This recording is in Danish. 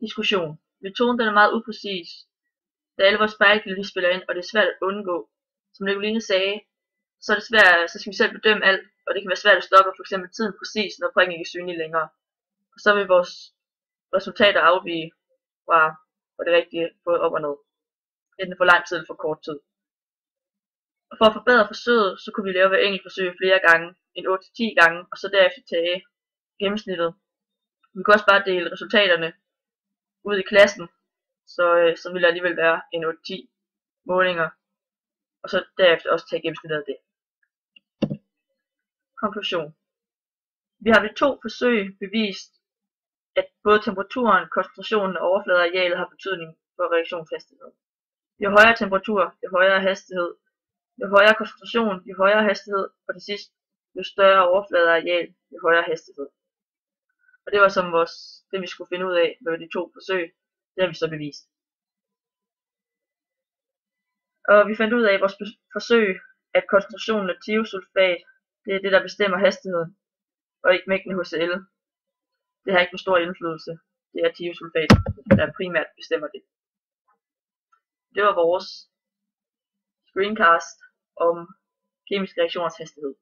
Diskussion. Metoden den er meget upræcis, da alle vores fejlkilder spiller ind, og det er svært at undgå. Som Nicoline sagde, så skal vi selv bedømme alt, og det kan være svært at stoppe for eksempel tiden præcis, når point ikke er synlige længere. Og så vil vores resultater afvige fra det rigtige, både op og ned. Enten for lang tid eller for kort tid. Og for at forbedre forsøget, så kunne vi lave hver enkelt forsøg flere gange, end 8-10 gange, og så derefter tage gennemsnittet. Vi kan også bare dele resultaterne ud i klassen, så vil der alligevel være en 8-10 målinger, og så derefter også tage gennemsnittet af det. Konklusion. Vi har ved 2 forsøg bevist, at både temperaturen, koncentrationen og overfladearealet har betydning for reaktionshastigheden. Jo højere temperatur, jo højere hastighed, jo højere koncentration, jo højere hastighed, og til sidst, jo større overfladeareal, jo højere hastighed. Og det var som det vi skulle finde ud af med de 2 forsøg. Det har vi så bevist. Og vi fandt ud af i vores forsøg, at koncentrationen af thiosulfat, det er det, der bestemmer hastigheden, og ikke mængden af HCl. Det har ikke en stor indflydelse. Det er thiosulfat, der primært bestemmer det. Det var vores screencast om kemiske reaktioners hastighed.